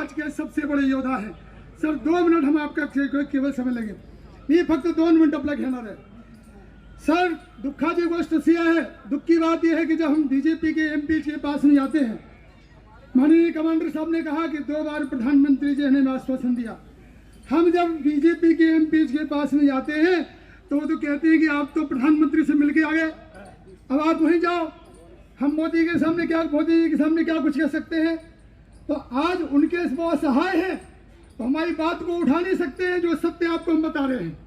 आज के सबसे बड़े योद्धा है सर। 2 मिनट हम आपका केवळ समय लेंगे, मी फक्त 2 मिनिट आपला घेणार आहे सर। दुःखाची गोष्ट अशी आहे, दुःख की बात यह है कि जब हम बीजेपी के एमपी के पास नहीं आते हैं, माननीय कमांडर साहब ने कहा कि 2 बार प्रधानमंत्री जी ने आश्वासन दिया। हम जब बीजेपी के एमपी के पास नहीं आते हैं तो वो तो कहते हैं कि आप तो प्रधानमंत्री से मिलके आ गए, अब आप वहीं जाओ। हम मोदी जी के सामने क्या कुछ कह सकते हैं? तो आज उनके वो असहाय हैं, तो हमारी बात को उठा नहीं सकते हैं। जो सत्य आपको हम बता रहे हैं,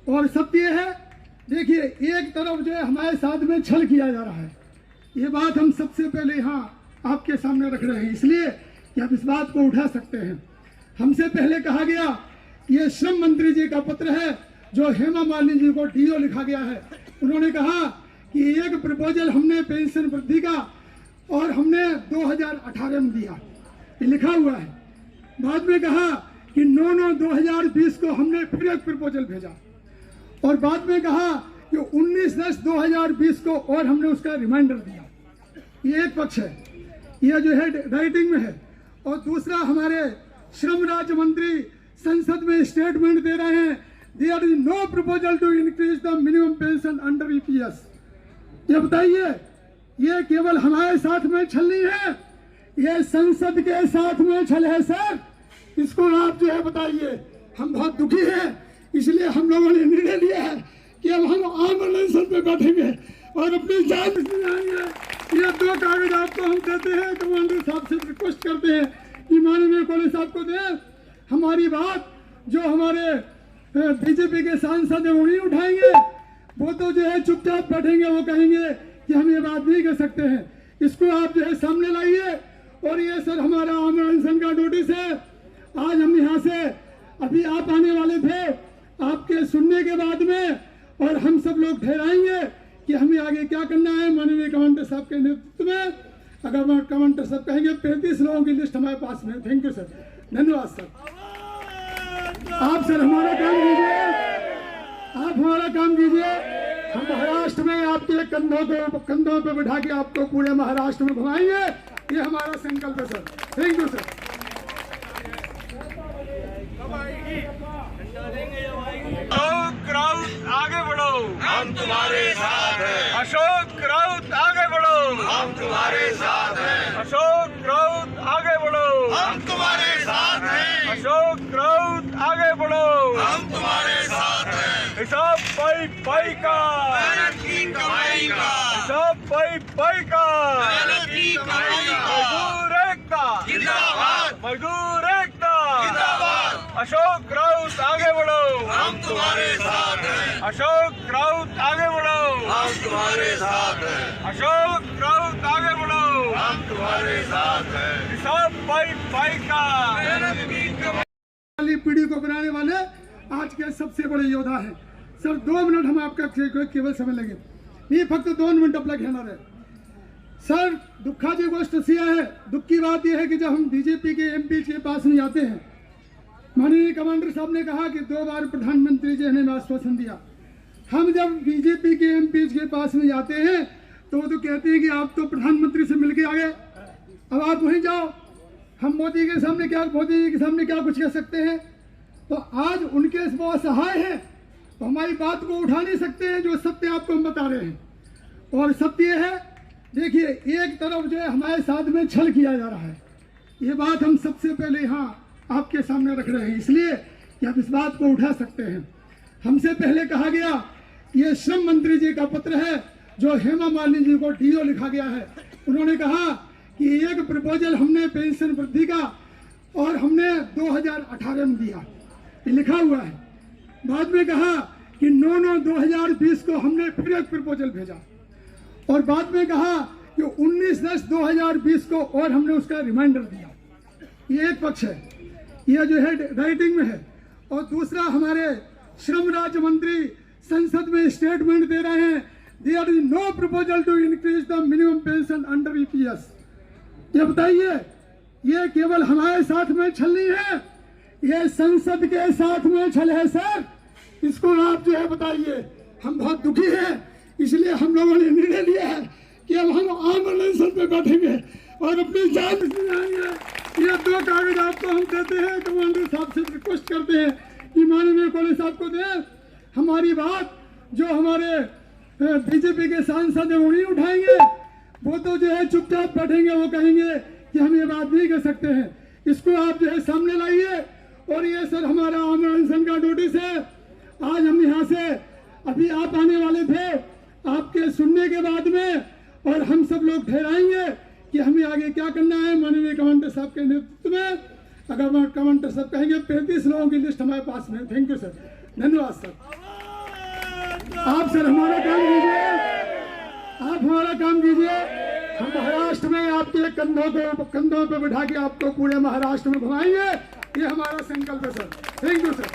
और सत्य है, देखिए एक तरफ जो है हमारे साथ में छल किया जा रहा है, ये बात हम सबसे पहले यहाँ आपके सामने रख रहे हैं, इसलिए कि आप इस बात को उठा सकते हैं। हमसे पहले कहा गया ये श्रम मंत्री जी का पत्र है जो हेमा मालिनी जी को डीओ लिखा गया है। उन्होंने कहा कि एक प्रपोजल हमने पेंशन वृद्धि का और हमने 2018 में दिया, ये लिखा हुआ है। बाद में कहा कि 9/9/2020 को हमने फिर एक प्रपोजल भेजा, और बाद में कहा कि 19/10/2020 को और हमने उसका रिमाइंडर दिया। ये एक पक्ष है, यह जो है राइटिंग में है। और दूसरा, हमारे श्रम राज्य मंत्री संसद में स्टेटमेंट दे रहे हैं, there is no proposal to increase the minimum pension under EPS. ये बताइए, ये केवल हमारे साथ में छल नहीं है, ये संसद के साथ में छल है सर। इसको आप जो है बताइए। हम बहुत दुखी हैं, इसलिए हम लोगों ने निर्णय लिया है कि अब हम आंदोलन पे बैठेंगे और अपनी जान आएंगे। ये 2 कागज आपको हम देते हैं, कमांडर साहब से रिक्वेस्ट करते हैं कि माननीय कॉलेज साहब को दें। हमारी बात जो हमारे बीजेपी के सांसद है वो नहीं उठाएंगे, वो तो जो है चुपचाप बैठेंगे, वो कहेंगे कि हम ये बात नहीं कर सकते हैं। इसको आप जो है सामने लाइए। और ये सर हमारा आंदोलन का नोटिस है। आज हम यहाँ से अभी आप आने वाले थे, आपके सुनने के बाद में, और हम सब लोग ठहराएंगे कि हमें आगे क्या करना है माननीय कमांडर साहब के नेतृत्व में। अगर कमांडर साहब कहेंगे 35 लोगों की लिस्ट हमारे पास में। थैंक यू सर, धन्यवाद सर। आप सर हमारा काम कीजिए, आप हमारा काम कीजिए। हम महाराष्ट्र में आपके कंधों पे बैठा के आपको पूरे महाराष्ट्र में घुमाएंगे, ये हमारा संकल्प है sir. Thank you sir. Ashok Raut आगे बढ़ो, हम तुम्हारे साथ हैं। अशोक राउत आगे बढ़ो, हम तुम्हारे साथ हैं। अशोक राउत आगे बढ़ो, हम तुम्हारे साथ हैं। अशोक राउत आगे बढ़ो। हम तुम्हारे साथ हैं। हिसाब पाई का, मेहनत की कमाई का, हिसाब पाई का, मेहनत की कमाई का। मजदूर एकता जिंदाबाद, मजदूर एकता जिंदाबाद। अशोक राउत आगे बढ़ो, हम तुम्हारे साथ हैं। अशोक राउत आगे बढ़ो, हम तुम्हारे साथ हैं। अशोक राउत आगे बढ़ो। हम तुम्हारे साथ हैं। हिसाब पाई का, मेहनत की कमाई। वाली पीढ़ी को बनाने वाले आज के सबसे बड़े योद्धा हैं सर। 2 मिनट हम आपका केवळ समय लेंगे, मी फक्त 2 मिनिट आपला घेणार आहे सर। दुःखाची गोष्ट अशी आहे, दुःख की बात यह है कि जब हम बीजेपी के एमपी के पास नहीं आते हैं, माननीय कमांडर साहब ने कहा कि 2 बार प्रधानमंत्री जी ने आश्वासन दिया। हम जब बीजेपी के एमपी के पास नहीं आते हैं तो वो तो कहते हैं कि आप तो प्रधानमंत्री से मिलके आ गए, अब आप वहीं जाओ। हम मोदी जी के सामने क्या कुछ कह सकते हैं? तो आज उनके वो असहाय हैं, तो हमारी बात को उठा नहीं सकते हैं। जो सत्य आपको हम बता रहे हैं, और सत्य है, देखिए एक तरफ जो है हमारे साथ में छल किया जा रहा है, ये बात हम सबसे पहले यहाँ आपके सामने रख रहे हैं, इसलिए कि आप इस बात को उठा सकते हैं। हमसे पहले कहा गया ये श्रम मंत्री जी का पत्र है जो हेमा मालिनी जी को डीओ लिखा गया है। उन्होंने कहा कि एक प्रपोजल हमने पेंशन वृद्धि का और हमने 2018 में दिया, ये लिखा हुआ है। बाद में कहा कि 9/9/2020 को हमने फिर एक प्रपोजल भेजा, और बाद में कहा कि 19/10/2020 को और हमने उसका रिमाइंडर दिया। ये एक पक्ष है, यह जो है राइटिंग में है। और दूसरा, हमारे श्रम राज्य मंत्री संसद में स्टेटमेंट दे रहे हैं, there is no proposal to increase the minimum pension under EPS. ये बताइए, ये केवल हमारे साथ में छल नहीं है, ये संसद के साथ में छल है सर। इसको आप जो है बताइए। हम बहुत दुखी हैं, इसलिए हम लोगों ने निर्णय लिया है कि अब हम आंदोलन पे बैठेंगे और अपनी जान आएंगे। ये 2 कागज बात को हम देते हैं, कमांडर साहब से रिक्वेस्ट करते हैं कि माननीय कोहली साहब को दें। हमारी बात जो हमारे बीजेपी के सांसद हैं वो नहीं उठाएंगे, वो तो जो है चुपचाप बैठेंगे, वो कहेंगे कि हम ये बात नहीं कर सकते हैं। इसको आप जो है सामने लाइए। और ये सर हमारा आमरण अनशन का नोटिस है। आज हम यहाँ से अभी आप आने वाले थे, आपके सुनने के बाद में और हम सब लोग ठहराएंगे कि हमें आगे क्या करना है माननीय कमांडर साहब के नेतृत्व में। अगर कमांडर साहब कहेंगे 35 लोगों की लिस्ट हमारे पास में। थैंक यू सर, धन्यवाद सर। आप सर हमारा काम कीजिए, आप हमारा काम कीजिए। हम महाराष्ट्र में आपके कंधों पे बिठा के आपको पूरे महाराष्ट्र में घुमाएंगे, ये हमारा संकल्प है सर। Thank you sir.